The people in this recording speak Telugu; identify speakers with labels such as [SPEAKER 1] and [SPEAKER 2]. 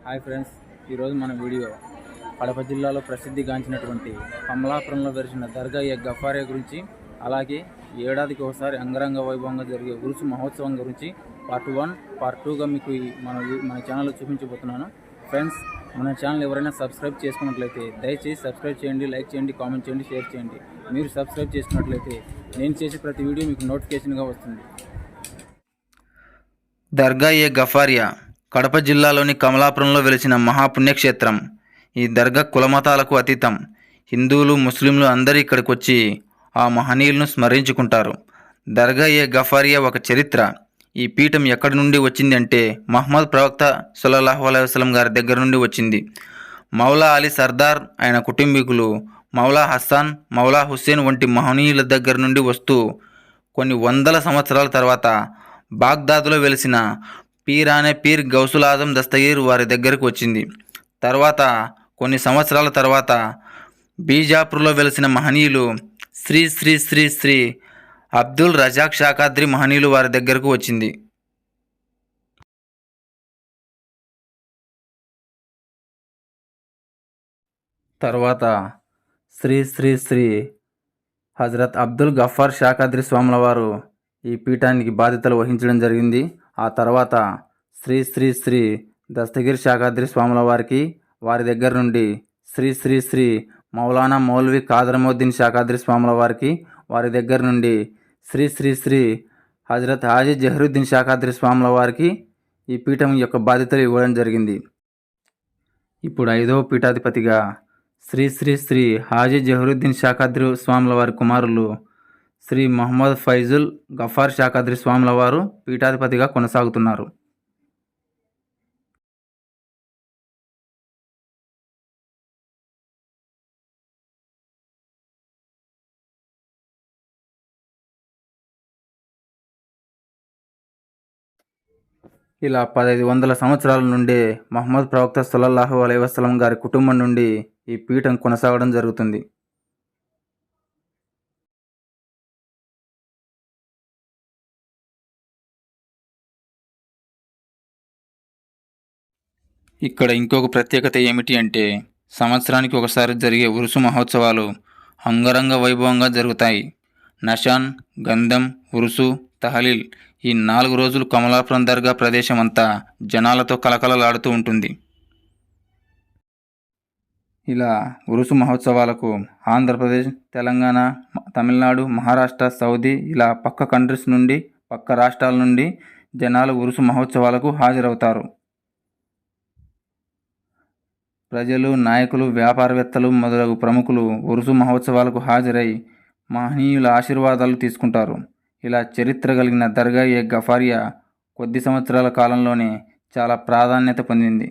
[SPEAKER 1] హాయ్ ఫ్రెండ్స్, ఈరోజు మన వీడియో కడప జిల్లాలో ప్రసిద్ధిగాంచినటువంటి కమలాపురంలో వెలిసిన దర్గా గఫారియా గురించి, అలాగే ఏడాదికి ఒకసారి అంగరంగ వైభవంగా జరిగే ఉరుసు మహోత్సవం గురించి పార్ట్ 1, పార్ట్ 2గా మీకు మన ఛానల్లో చూపించబోతున్నాను. ఫ్రెండ్స్, మన ఛానల్ ఎవరైనా సబ్స్క్రైబ్ చేసుకున్నట్లయితే దయచేసి సబ్స్క్రైబ్ చేయండి, లైక్ చేయండి, కామెంట్ చేయండి, షేర్ చేయండి. మీరు సబ్స్క్రైబ్ చేసుకున్నట్లయితే నేను చేసే ప్రతి వీడియో మీకు నోటిఫికేషన్గా వస్తుంది.
[SPEAKER 2] దర్గా గఫారియా కడప జిల్లాలోని కమలాపురంలో వెలిసిన మహాపుణ్యక్షేత్రం. ఈ దర్గా కులమతాలకు అతీతం. హిందువులు, ముస్లింలు అందరూ ఇక్కడికి వచ్చి ఆ మహనీయులను స్మరించుకుంటారు. దర్గా గఫారియా ఒక చరిత్ర. ఈ పీఠం ఎక్కడి నుండి వచ్చింది అంటే మహమ్మద్ ప్రవక్త సల్లల్లాహు అలైహి వసల్లం గారి దగ్గర నుండి వచ్చింది. మౌలా అలీ సర్దార్, ఆయన కుటుంబీకులు మౌలా హస్సాన్, మౌలా హుస్సేన్ వంటి మహనీయుల దగ్గర నుండి వస్తూ కొన్ని వందల సంవత్సరాల తర్వాత బాగ్దాద్లో వెలిసిన పీర్ గౌసుల్ ఆజం దస్తగీర్ వారి దగ్గరకు వచ్చింది. తర్వాత కొన్ని సంవత్సరాల తర్వాత బీజాపూర్లో వెలిసిన మహనీయులు శ్రీ శ్రీ శ్రీ శ్రీ అబ్దుల్ రజాక్ షాకాద్రి మహనీయులు వారి దగ్గరకు వచ్చింది. తర్వాత శ్రీ శ్రీ శ్రీ హజరత్ అబ్దుల్ గఫార్ షాకాద్రి స్వాముల వారు ఈ పీఠానికి బాధ్యతలు వహించడం జరిగింది. ఆ తర్వాత శ్రీ శ్రీ శ్రీ దస్తగిర్ షాకాద్రి స్వాముల వారికి, వారి దగ్గర నుండి శ్రీ శ్రీ శ్రీ మౌలానా మౌల్వి కాదరముద్దీన్ షాకాద్రి స్వాముల వారికి, వారి దగ్గర నుండి శ్రీ శ్రీ శ్రీ హజరత్ హాజీ జహరుద్దీన్ షాకాద్రి స్వాముల వారికి ఈ పీఠం యొక్క బాధ్యతలు ఇవ్వడం జరిగింది. ఇప్పుడు 5వ పీఠాధిపతిగా శ్రీ శ్రీ శ్రీ హాజీ జహరుద్దీన్ షాకాద్రి స్వాముల వారి కుమారులు శ్రీ మొహమ్మద్ ఫైజుల్ గఫార్ షాకాద్రి స్వాముల వారు పీఠాధిపతిగా కొనసాగుతున్నారు. ఇలా 1500 సంవత్సరాల నుండి మహమ్మద్ ప్రవక్త సల్లల్లాహు అలైహి వసల్లం గారి కుటుంబం నుండి ఈ పీఠం కొనసాగడం జరుగుతుంది. ఇక్కడ ఇంకొక ప్రత్యేకత ఏమిటి అంటే సంవత్సరానికి ఒకసారి జరిగే ఉరుసు మహోత్సవాలు అంగరంగ వైభవంగా జరుగుతాయి. నషాన్, గంధం, ఉరుసు, తహలీల్ ఈ 4 రోజులు కమలాపురం దర్గా ప్రదేశం అంతా జనాలతో కలకలలాడుతూ ఉంటుంది. ఇలా ఉరుసు మహోత్సవాలకు ఆంధ్రప్రదేశ్, తెలంగాణ, తమిళనాడు, మహారాష్ట్ర, సౌదీ ఇలా పక్క కంట్రీస్ నుండి, పక్క రాష్ట్రాల నుండి జనాలు ఉరుసు మహోత్సవాలకు హాజరవుతారు. ప్రజలు, నాయకులు, వ్యాపారవేత్తలు మొదలగు ప్రముఖులు ఉరుసు మహోత్సవాలకు హాజరై మహనీయుల ఆశీర్వాదాలు తీసుకుంటారు. ఇలా చరిత్ర కలిగిన దర్గా గఫారియా కొద్ది సంవత్సరాల కాలంలోనే చాలా ప్రాధాన్యత పొందింది.